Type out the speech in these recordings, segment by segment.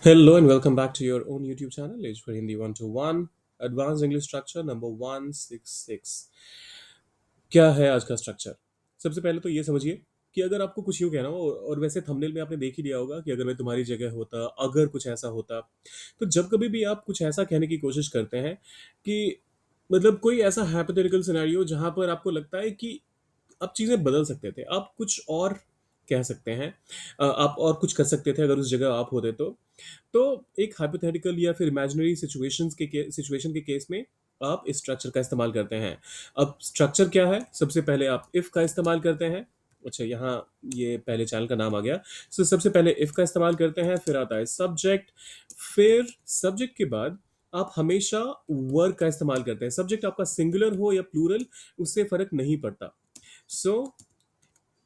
Hello and welcome back to your own YouTube channel, Age for Hindi 121, Advanced English Structure number 166. क्या है आज का structure? सबसे पहले तो ये समझिए कि अगर आपको कुछ यूँ कहना हो और वैसे थंबनेल में आपने देख ही लिया होगा कि अगर मैं तुम्हारी जगह होता, अगर कुछ ऐसा होता, तो जब कभी भी आप कुछ ऐसा कहने की कोशिश करते हैं कि मतलब कोई ऐसा हाइपोथेटिकल सिनेरियो जहाँ पर आपको लगता है कि अब चीज़ें बदल सकते थे, आप कुछ और कह सकते हैं, आप और कुछ कर सकते थे अगर उस जगह आप होते तो एक हाइपोथेटिकल या फिर इमेजिनरी सिचुएशन के केस में आप इस स्ट्रक्चर का इस्तेमाल करते हैं। अब स्ट्रक्चर क्या है? सबसे पहले आप इफ का इस्तेमाल करते हैं। अच्छा, यहाँ ये पहले चैनल का नाम आ गया। सो सबसे पहले इफ का इस्तेमाल करते हैं, फिर आता है सब्जेक्ट, फिर सब्जेक्ट के बाद आप हमेशा वर्ब का इस्तेमाल करते हैं। सब्जेक्ट आपका सिंगुलर हो या प्लूरल, उससे फर्क नहीं पड़ता। सो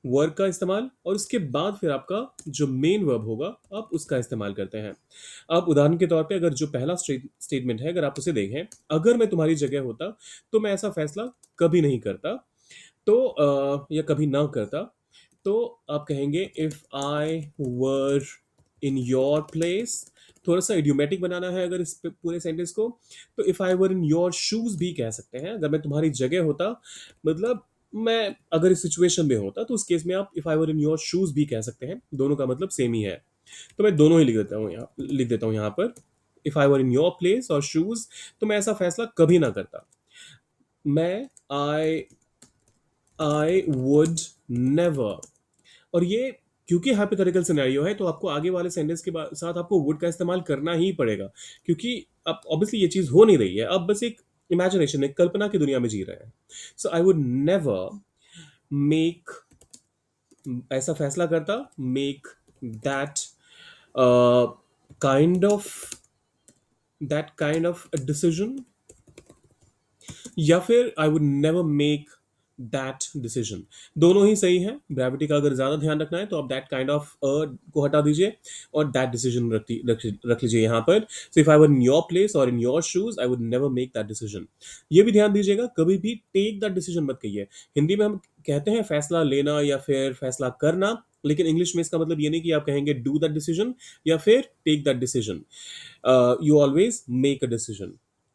वर्ब का इस्तेमाल और उसके बाद फिर आपका जो मेन वर्ब होगा आप उसका इस्तेमाल करते हैं। अब उदाहरण के तौर पे अगर जो पहला स्टेटमेंट है, अगर आप उसे देखें, अगर मैं तुम्हारी जगह होता तो मैं ऐसा फैसला कभी नहीं करता, तो या कभी ना करता। तो आप कहेंगे if I were in your place. थोड़ा सा इडियोमेटिक बनाना है अगर इस पूरे सेंटेंस को, तो if I were in your shoes भी कह सकते हैं। अगर मैं तुम्हारी जगह होता, मतलब मैं अगर इस सिचुएशन में होता, तो उस केस में आप if I were in your shoes भी कह सकते हैं। दोनों का मतलब सेम ही है, तो मैं दोनों ही लिख देता हूँ यहाँ पर। If I were in your place और शूज, तो मैं ऐसा फैसला कभी ना करता। मैं आई वुड नेवर। और ये क्योंकि हाइपोथेटिकल सिनेरियो है, तो आपको आगे वाले सेंटेंस के साथ आपको वुड का इस्तेमाल करना ही पड़ेगा, क्योंकि अब ऑब्वियसली ये चीज हो नहीं रही है, अब बस एक इमेजिनेशन, एक कल्पना की दुनिया में जी रहे हैं। सो आई वुड नेवर मेक, ऐसा फैसला करता, make that kind of decision, या फिर आई would never make that decision. दोनों ही सही है। ग्रेविटी का अगर ज्यादा ध्यान रखना है तो आप दैट काइंड ऑफ को हटा दीजिए और दैट डिसीजन रख लीजिए यहाँ पर। So if I were in your place और in your shoes, I would never make that decision. ये भी ध्यान दीजिएगा, कभी भी टेक दैट डिसीजन मत कहिए। हिंदी में हम कहते हैं फैसला लेना या फिर फैसला करना, लेकिन इंग्लिश में इसका मतलब ये नहीं कि आप कहेंगे डू दैट डिसीजन या फिर take that decision. You always make a decision.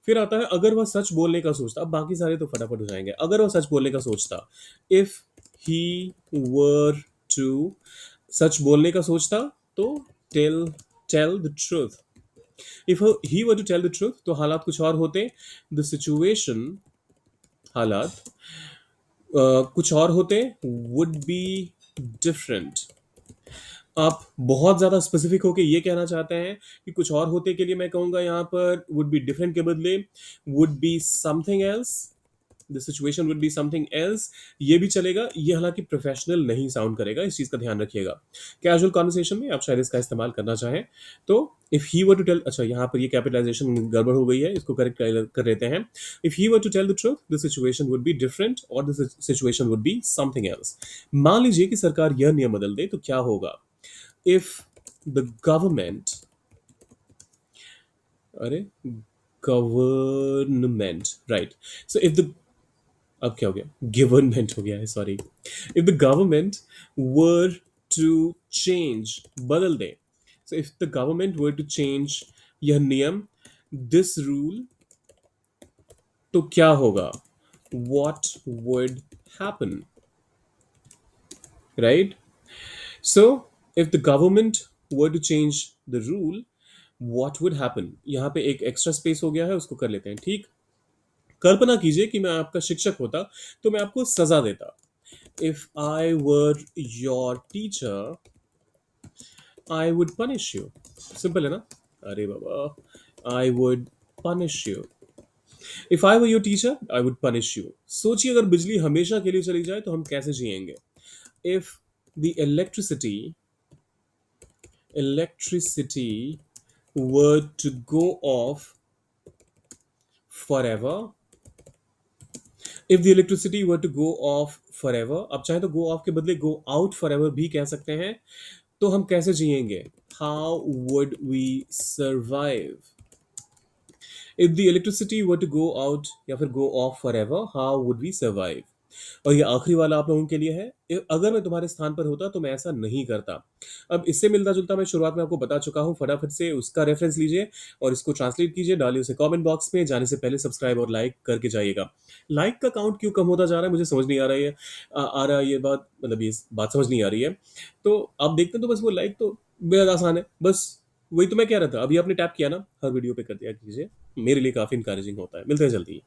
फिर आता है अगर वह सच बोलने का सोचता। अब बाकी सारे तो फटाफट हो जाएंगे। अगर वह सच बोलने का सोचता, इफ ही वर टू, सच बोलने का सोचता, तो tell tell the truth. If he were to tell the truth, तो हालात कुछ और होते। द सिचुएशन, हालात कुछ और होते, वुड बी डिफरेंट। आप बहुत ज्यादा स्पेसिफिक होके ये कहना चाहते हैं कि कुछ और होते के लिए मैं कहूंगा यहाँ पर वुड बी डिफरेंट के बदले would be something else. The situation would be something else, ये भी चलेगा। ये हालांकि प्रोफेशनल नहीं साउंड करेगा, इस चीज का ध्यान रखिएगा। कैजुअल कॉन्वर्सेशन में आप शायद इसका इस्तेमाल करना चाहें, तो if he were to tell, अच्छा यहाँ पर ये कैपिटलाइजेशन गड़बड़ हो गई है, इसको करेक्ट कर लेते हैं। If he were to tell the truth, the situation would be different और the situation would be something else. मान लीजिए कि सरकार यह नियम बदल दे, तो क्या होगा? if the government, अरे, government, right. So if the, अब क्या हो गया, गवर्नमेंट हो गया है, sorry. If the government were to change, बदल दे। So if the government were to change यह नियम, दिस रूल, तो क्या होगा? What would happen, right? So if the government were to change the rule, what would happen. यहाँ पे एक एक्स्ट्रा स्पेस हो गया है, उसको कर लेते हैं ठीक। कल्पना कीजिए कि मैं आपका शिक्षक होता, तो मैं आपको सजा देता। If I were your teacher, I would punish you. Simple है ना? अरे बाबा, I would punish you. If I were your teacher, I would punish you. सोचिए अगर बिजली हमेशा के लिए चली जाए तो हम कैसे जिएंगे? If the electricity were to go off forever, if the electricity were to go off forever, अब चाहे तो go off के बदले go out forever भी कह सकते हैं, तो हम कैसे जिएंगे? How would we survive? If the electricity were to go out या फिर go off forever, how would we survive? और ये आखिरी वाला आप लोगों के लिए है। अगर मैं तुम्हारे स्थान पर होता तो मैं ऐसा नहीं करता। अब इससे मिलता-जुलता मैं शुरुआत में आपको बता चुका हूँ, फटाफट से उसका रेफ़रेंस लीजिए और इसको ट्रांसलेट कीजिए, डालिए उसे कमेंट बॉक्स में, जाने से पहले सब्सक्राइब और लाइक करके जाइएगा। लाइक का काउंट क्यों कम होता जा रहा है मुझे समझ नहीं आ रहा है ये आ रहा है ये बात, मतलब ये बात समझ नहीं आ रही है। तो आप देखते हैं तो बस वो लाइक तो बेहद आसान है, बस वही तो मैं कह रहा था, अभी आपने टैप किया ना, हर वीडियो पे कर दिया कीजिए, मेरे लिए काफ़ी एनकरेजिंग होता है। मिलते हैं जल्दी ही।